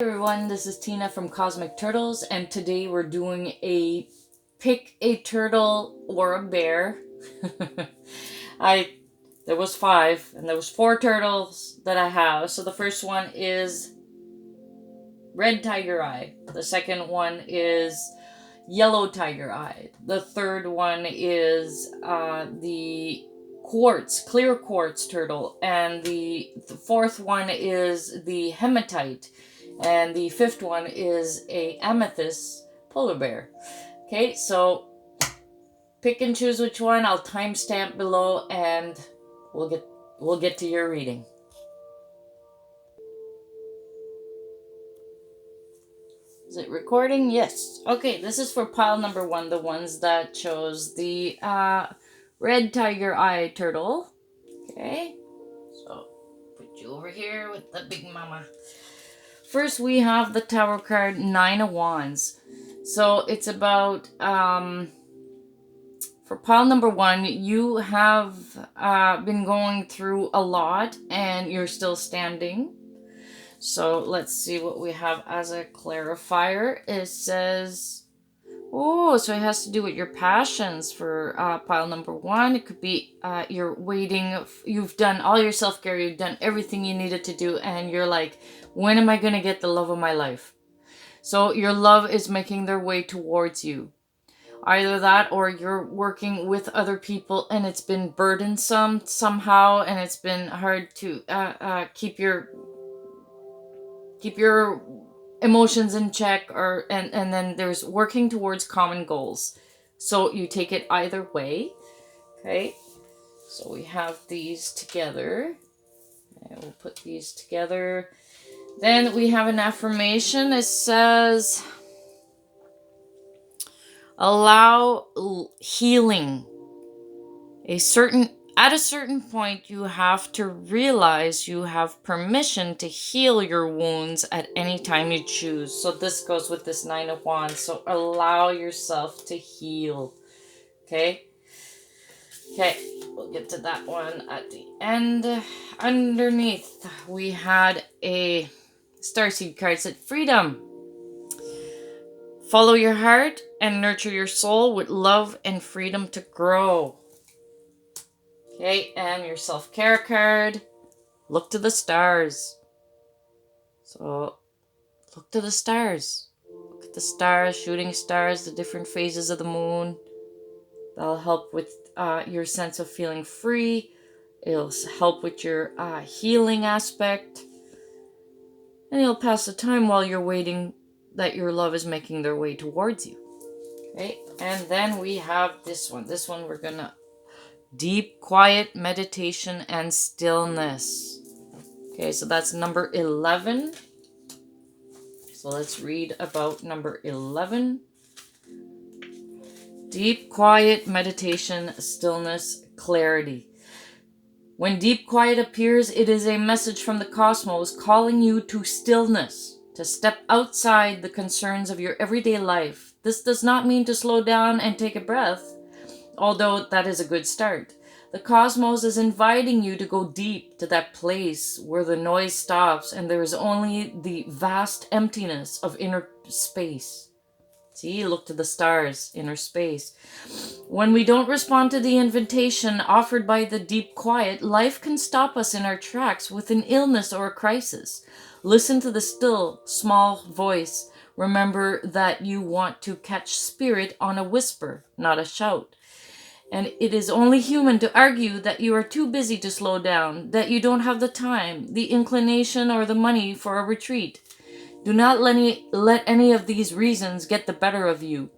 Hey everyone, this is Tina from Cosmic Turtles, and today we're doing a pick a turtle or a bear. There was 5, and there was 4 turtles that I have. So the first one is red tiger eye. The second one is yellow tiger eye. The third one is the quartz, clear quartz turtle, and the fourth one is the hematite. And the fifth one is a Amethis polar bear. Okay, so pick and choose which one. I'll timestamp below, and we'll get to your reading. Is it recording? Yes. Okay, this is for pile number 1, the ones that chose the red tiger eye turtle. Okay, so put you over here with the big mama. First, we have the Tower card, 9 of Wands. So it's about, for pile number 1, you have been going through a lot and you're still standing. So let's see what we have as a clarifier. It says, oh, so it has to do with your passions for pile number 1. It could be you're waiting, you've done all your self-care, you've done everything you needed to do, and you're like, when am I going to get the love of my life? So your love is making their way towards you. Either that, or you're working with other people and it's been burdensome somehow, and it's been hard to keep your emotions in check, or and then there's working towards common goals. So you take it either way. Okay, so we have these together, and we'll put these together. Then we have an affirmation. It says, allow healing. At a certain point, you have to realize you have permission to heal your wounds at any time you choose. So this goes with this 9 of Wands. So allow yourself to heal. Okay? Okay, we'll get to that one at the end. Underneath, we had a starseed card, said freedom. Follow your heart and nurture your soul with love and freedom to grow. Okay, and your self-care card, look to the stars. So, look to the stars. Look at the stars, shooting stars, the different phases of the moon. That'll help with your sense of feeling free. It'll help with your healing aspect. And you'll pass the time while you're waiting that your love is making their way towards you. Okay, and then we have this one. This one we're gonna deep, quiet meditation and stillness. Okay, so that's number 11. So let's read about number 11. Deep, quiet meditation, stillness, clarity. When deep quiet appears, it is a message from the cosmos calling you to stillness, to step outside the concerns of your everyday life. This does not mean to slow down and take a breath, although that is a good start. The cosmos is inviting you to go deep to that place where the noise stops and there is only the vast emptiness of inner space. See, look to the stars, inner space. When we don't respond to the invitation offered by the deep quiet, life can stop us in our tracks with an illness or a crisis. Listen to the still, small voice. Remember that you want to catch spirit on a whisper, not a shout. And it is only human to argue that you are too busy to slow down, that you don't have the time, the inclination, or the money for a retreat. Do not let any of these reasons get the better of you.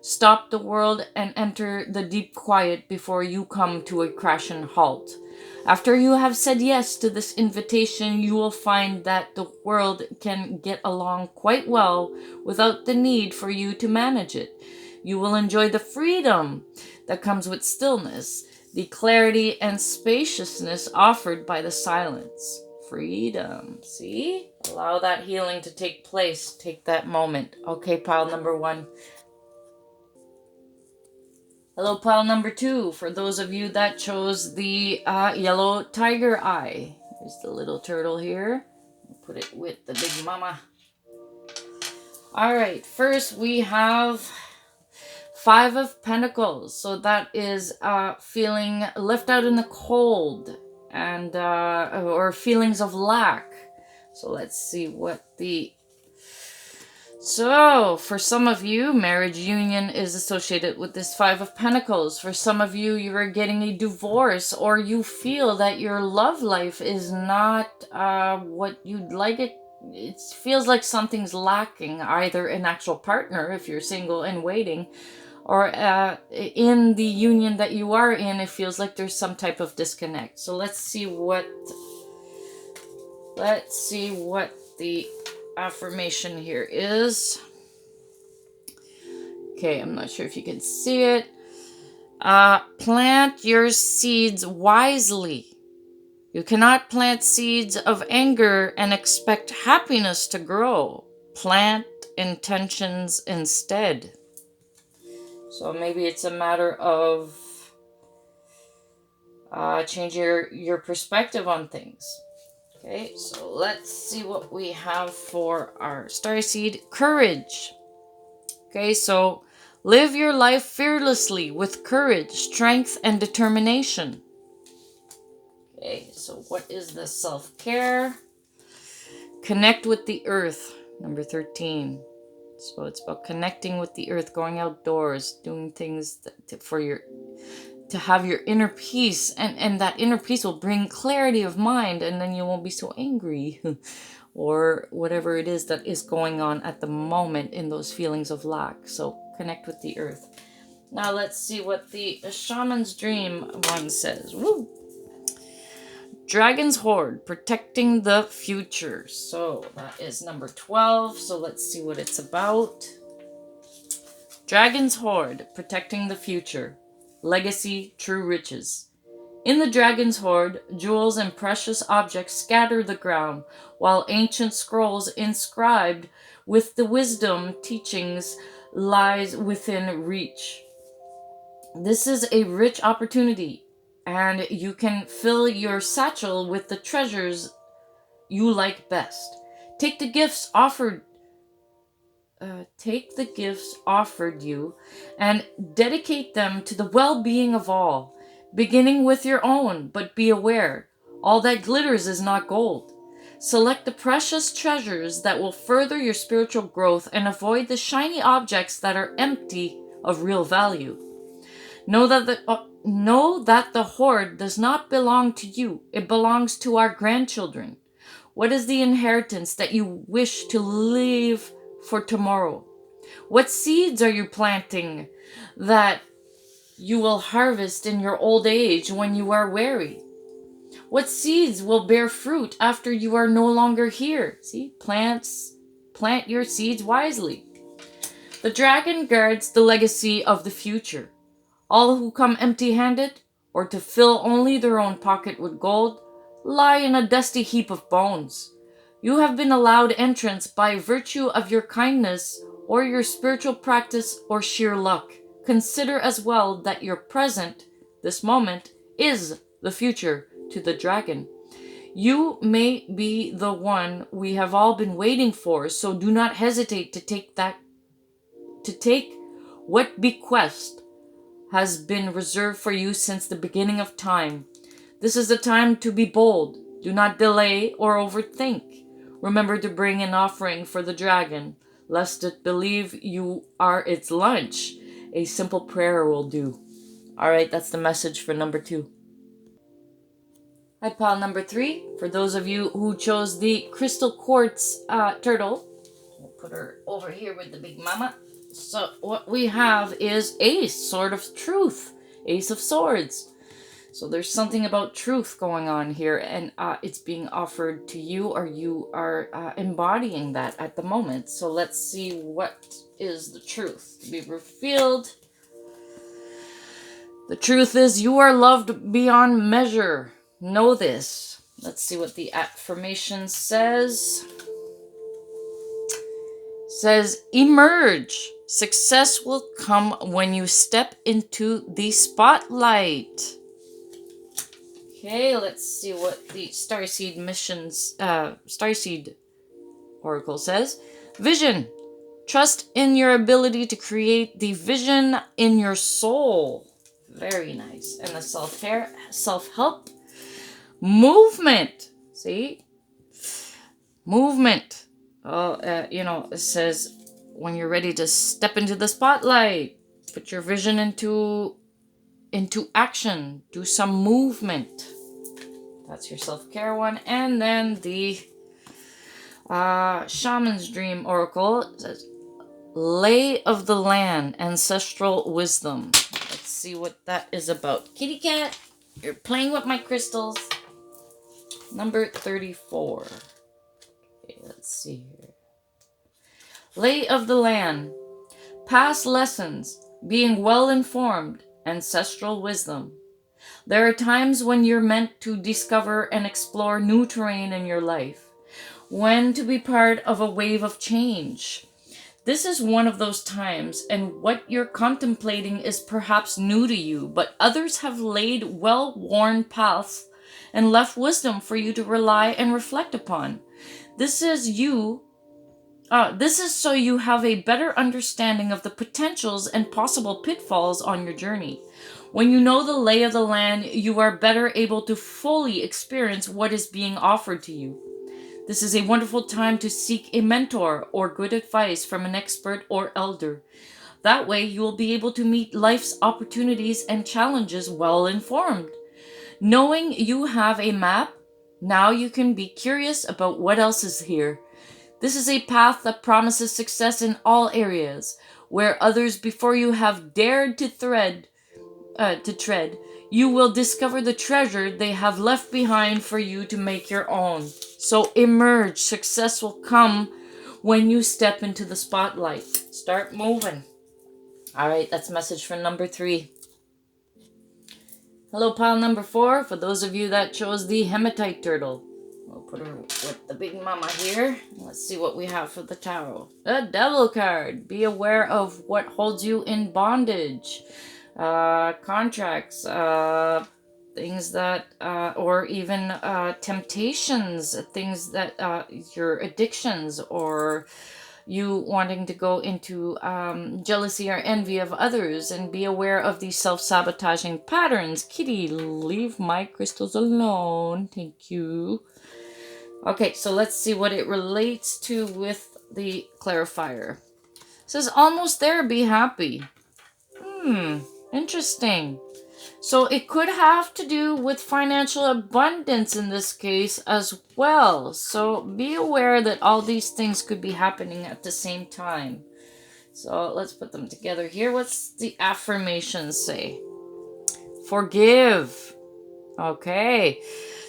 Stop the world and enter the deep quiet before you come to a crashing halt. After you have said yes to this invitation, you will find that the world can get along quite well without the need for you to manage it. You will enjoy the freedom that comes with stillness, the clarity and spaciousness offered by the silence. Freedom. See? Allow that healing to take place. Take that moment. Okay, pile number 1. Hello, pile number 2. For those of you that chose the yellow tiger eye. There's the little turtle here. Put it with the big mama. All right, first we have Five of Pentacles. So that is feeling left out in the cold and or feelings of lack. So let's see what the... So, for some of you, marriage union is associated with this Five of Pentacles. For some of you, you are getting a divorce, or you feel that your love life is not what you'd like it. It feels like something's lacking, either an actual partner, if you're single and waiting, or in the union that you are in, it feels like there's some type of disconnect. So let's see what the affirmation here is. Okay, I'm not sure if you can see it. Plant your seeds wisely. You cannot plant seeds of anger and expect happiness to grow. Plant intentions instead. So maybe it's a matter of change your perspective on things. Okay, so let's see what we have for our starseed. Courage. Okay, so live your life fearlessly with courage, strength, and determination. Okay, so what is the self-care? Connect with the earth, number 13. So it's about connecting with the earth, going outdoors, doing things to have your inner peace, and that inner peace will bring clarity of mind, and then you won't be so angry or whatever it is that is going on at the moment in those feelings of lack. So connect with the earth. Now let's see what the shaman's dream one says. Woo! Dragon's Hoard, protecting the future. So that is number 12. So let's see what it's about. Dragon's Hoard, protecting the future. Legacy, true riches. In the Dragon's Hoard, jewels and precious objects scatter the ground, while ancient scrolls inscribed with the wisdom teachings lies within reach. This is a rich opportunity, and you can fill your satchel with the treasures you like best. Take the gifts offered you and dedicate them to the well-being of all, beginning with your own, but be aware, all that glitters is not gold. Select the precious treasures that will further your spiritual growth and avoid the shiny objects that are empty of real value. Know that the hoard does not belong to you. It belongs to our grandchildren. What is the inheritance that you wish to leave for tomorrow? What seeds are you planting that you will harvest in your old age when you are weary? What seeds will bear fruit after you are no longer here? See, plant your seeds wisely. The dragon guards the legacy of the future. All who come empty-handed, or to fill only their own pocket with gold, lie in a dusty heap of bones. You have been allowed entrance by virtue of your kindness, or your spiritual practice, or sheer luck. Consider as well that your present, this moment, is the future to the dragon. You may be the one we have all been waiting for, so do not hesitate to take what bequest has been reserved for you since the beginning of time. This is the time to be bold. Do not delay or overthink. Remember to bring an offering for the dragon, lest it believe you are its lunch. A simple prayer will do. Alright, that's the message for number 2. Hi, pile number 3. For those of you who chose the crystal quartz turtle, we'll put her over here with the big mama. So what we have is Ace, Sword of Truth, Ace of Swords. So there's something about truth going on here, and it's being offered to you, or you are embodying that at the moment. So let's see what is the truth to be revealed. The truth is you are loved beyond measure. Know this. Let's see what the affirmation says. Says, emerge. Success will come when you step into the spotlight. Okay, let's see what the Starseed Oracle says. Vision. Trust in your ability to create the vision in your soul. Very nice. And the self-care, self-help, movement. See? Movement. Oh, it says when you're ready to step into the spotlight, put your vision into action, do some movement. That's your self-care one. And then the Shaman's Dream Oracle says, Lay of the Land, Ancestral Wisdom. Let's see what that is about. Kitty cat, you're playing with my crystals. Number 34. Okay, let's see here. Lay of the Land, past lessons, being well informed, ancestral wisdom. There are times when you're meant to discover and explore new terrain in your life, when to be part of a wave of change. This is one of those times, and what you're contemplating is perhaps new to you, but others have laid well-worn paths and left wisdom for you to rely and reflect upon. This is so you have a better understanding of the potentials and possible pitfalls on your journey. When you know the lay of the land, you are better able to fully experience what is being offered to you. This is a wonderful time to seek a mentor or good advice from an expert or elder. That way, you will be able to meet life's opportunities and challenges well informed. Knowing you have a map, now you can be curious about what else is here. This is a path that promises success in all areas, where others before you have dared to tread. You will discover the treasure they have left behind for you to make your own. So emerge. Success will come when you step into the spotlight. Start moving. All right, that's message for number 3. Hello, pile number 4. For those of you that chose the Hemitite turtle. We'll put her with the big mama here. Let's see what we have for the tarot. The Devil card. Be aware of what holds you in bondage. Contracts, things that, or even temptations, things that, your addictions, or you wanting to go into jealousy or envy of others, and be aware of these self-sabotaging patterns. Kitty, leave my crystals alone. Thank you. Okay, so let's see what it relates to with the clarifier. It says, almost there, be happy. Interesting. So it could have to do with financial abundance in this case as well. So be aware that all these things could be happening at the same time. So let's put them together here. What's the affirmation say? Forgive. Okay.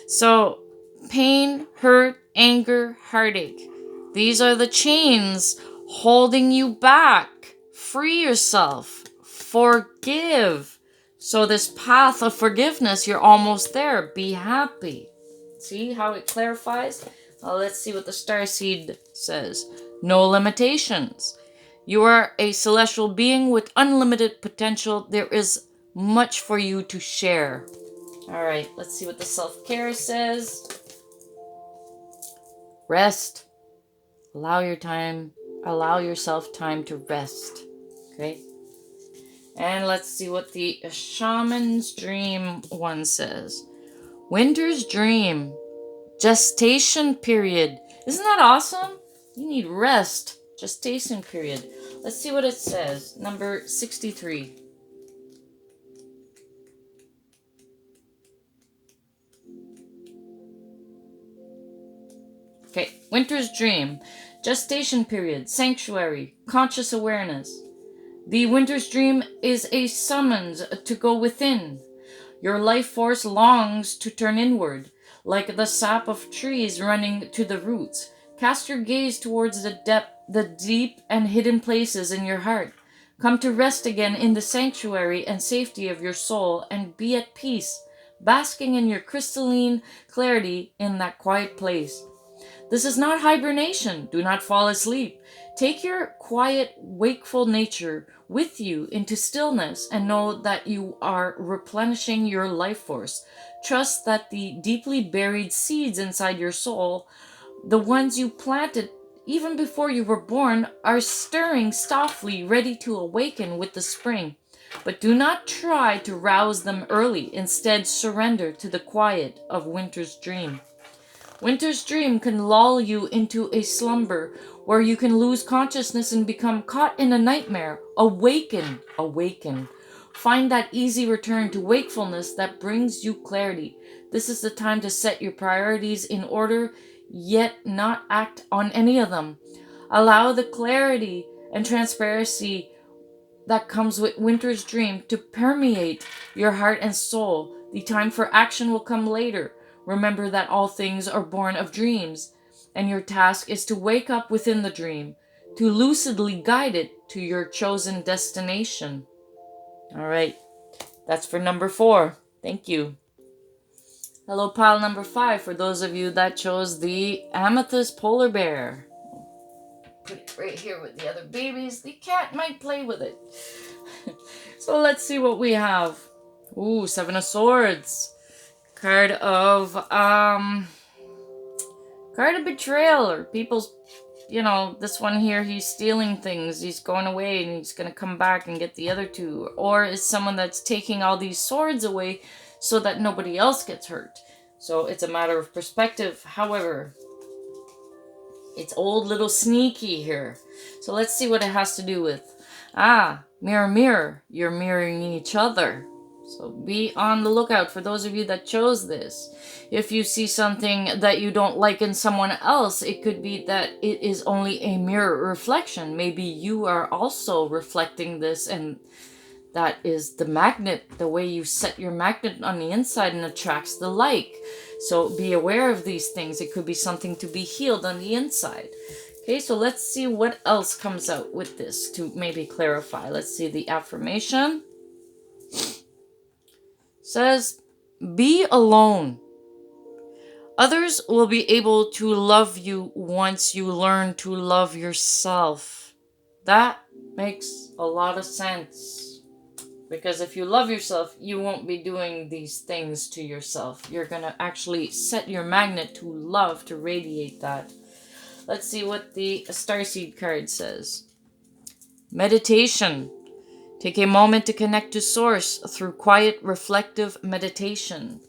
So pain, hurt, anger, heartache. These are the chains holding you back. Free yourself. Forgive. So this path of forgiveness, you're almost there. Be happy. See how it clarifies? Well, let's see what the starseed says. No limitations. You are a celestial being with unlimited potential. There is much for you to share. All right, let's see what the self-care says. Rest. Allow yourself time to rest. Okay? And let's see what the Shaman's Dream one says. Winter's Dream. Gestation period. Isn't that awesome? You need rest. Gestation period. Let's see what it says. Number 63. Okay, Winter's Dream. Gestation period. Sanctuary. Conscious awareness. The Winter's Dream is a summons to go within. Your life force longs to turn inward, like the sap of trees running to the roots. Cast your gaze towards the deep and hidden places in your heart. Come to rest again in the sanctuary and safety of your soul and be at peace, basking in your crystalline clarity in that quiet place. This is not hibernation. Do not fall asleep. Take your quiet, wakeful nature with you into stillness and know that you are replenishing your life force. Trust that the deeply buried seeds inside your soul, the ones you planted even before you were born, are stirring softly, ready to awaken with the spring. But do not try to rouse them early. Instead, surrender to the quiet of winter's dream. Winter's dream can lull you into a slumber where you can lose consciousness and become caught in a nightmare. Awaken, awaken. Find that easy return to wakefulness that brings you clarity. This is the time to set your priorities in order, yet not act on any of them. Allow the clarity and transparency that comes with winter's dream to permeate your heart and soul. The time for action will come later. Remember that all things are born of dreams, and your task is to wake up within the dream, to lucidly guide it to your chosen destination. All right, that's for number 4. Thank you. Hello, pile number 5, for those of you that chose the Amethis polar bear. Put it right here with the other babies. The cat might play with it. So let's see what we have. Ooh, 7 of Swords. Card of betrayal, or people's, this one here, he's stealing things. He's going away and he's going to come back and get the other 2. Or is someone that's taking all these swords away so that nobody else gets hurt. So it's a matter of perspective. However, it's old little sneaky here. So let's see what it has to do with. Mirror, mirror, you're mirroring each other. So be on the lookout for those of you that chose this. If you see something that you don't like in someone else, it could be that it is only a mirror reflection. Maybe you are also reflecting this, and that is the magnet, the way you set your magnet on the inside and attracts the like. So be aware of these things. It could be something to be healed on the inside. Okay, so let's see what else comes out with this to maybe clarify. Let's see the affirmation. Says, be alone. Others will be able to love you once you learn to love yourself. That makes a lot of sense. Because if you love yourself, you won't be doing these things to yourself. You're going to actually set your magnet to love, to radiate that. Let's see what the Starseed card says. Meditation. Take a moment to connect to Source through quiet, reflective meditation.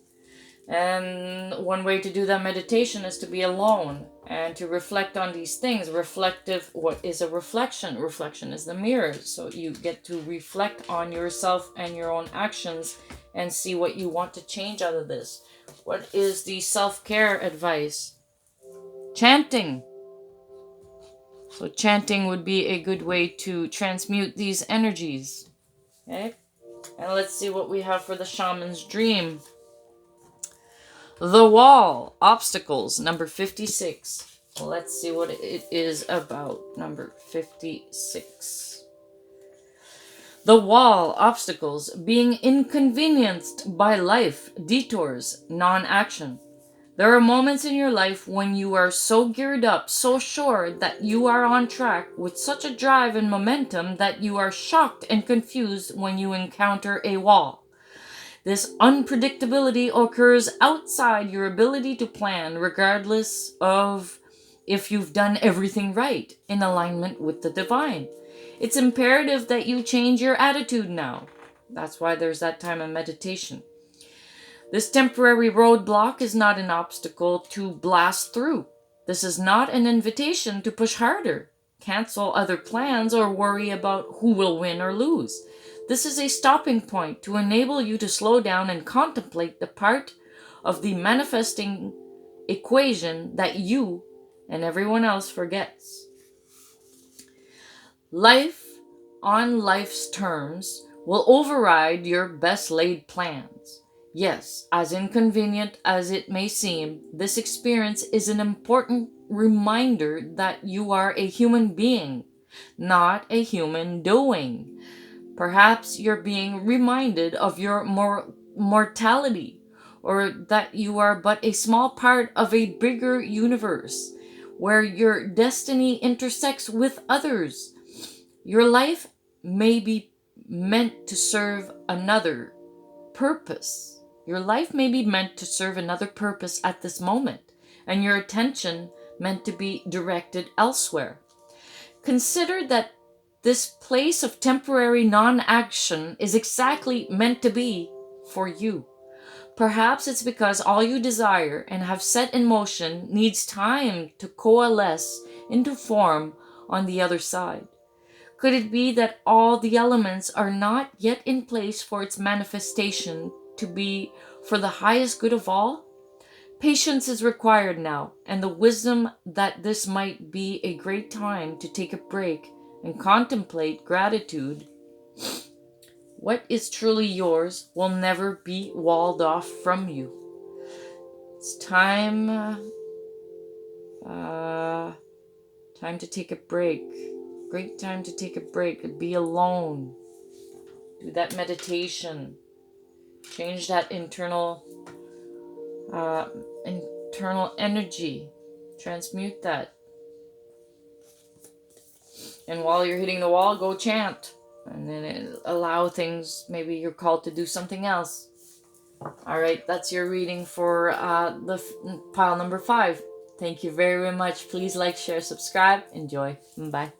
And one way to do that meditation is to be alone and to reflect on these things. Reflective, what is a reflection? Reflection is the mirror. So you get to reflect on yourself and your own actions and see what you want to change out of this. What is the self-care advice? Chanting. So chanting would be a good way to transmute these energies. Okay? And let's see what we have for the shaman's dream. The wall, obstacles, number 56. Let's see what it is about, number 56. The wall, obstacles, being inconvenienced by life, detours, non-action. There are moments in your life when you are so geared up, so sure that you are on track with such a drive and momentum that you are shocked and confused when you encounter a wall. This unpredictability occurs outside your ability to plan, regardless of if you've done everything right in alignment with the divine. It's imperative that you change your attitude now. That's why there's that time of meditation. This temporary roadblock is not an obstacle to blast through. This is not an invitation to push harder, cancel other plans, or worry about who will win or lose. This is a stopping point to enable you to slow down and contemplate the part of the manifesting equation that you and everyone else forgets. Life on life's terms will override your best laid plans. Yes, as inconvenient as it may seem, this experience is an important reminder that you are a human being, not a human doing. Perhaps you're being reminded of your mortality, or that you are but a small part of a bigger universe where your destiny intersects with others. Your life may be meant to serve another purpose. Your life may be meant to serve another purpose at this moment, and your attention meant to be directed elsewhere. Consider that this place of temporary non-action is exactly meant to be for you. Perhaps it's because all you desire and have set in motion needs time to coalesce into form on the other side. Could it be that all the elements are not yet in place for its manifestation to be for the highest good of all? Patience is required now, and the wisdom that this might be a great time to take a break and contemplate gratitude. What is truly yours will never be walled off from you. It's time to take a break. Great time to take a break. Be alone. Do that meditation. Change that internal energy. Transmute that. And while you're hitting the wall, go chant. And then allow things, maybe you're called to do something else. All right, that's your reading for the pile number 5. Thank you very, very much. Please like, share, subscribe. Enjoy. Bye.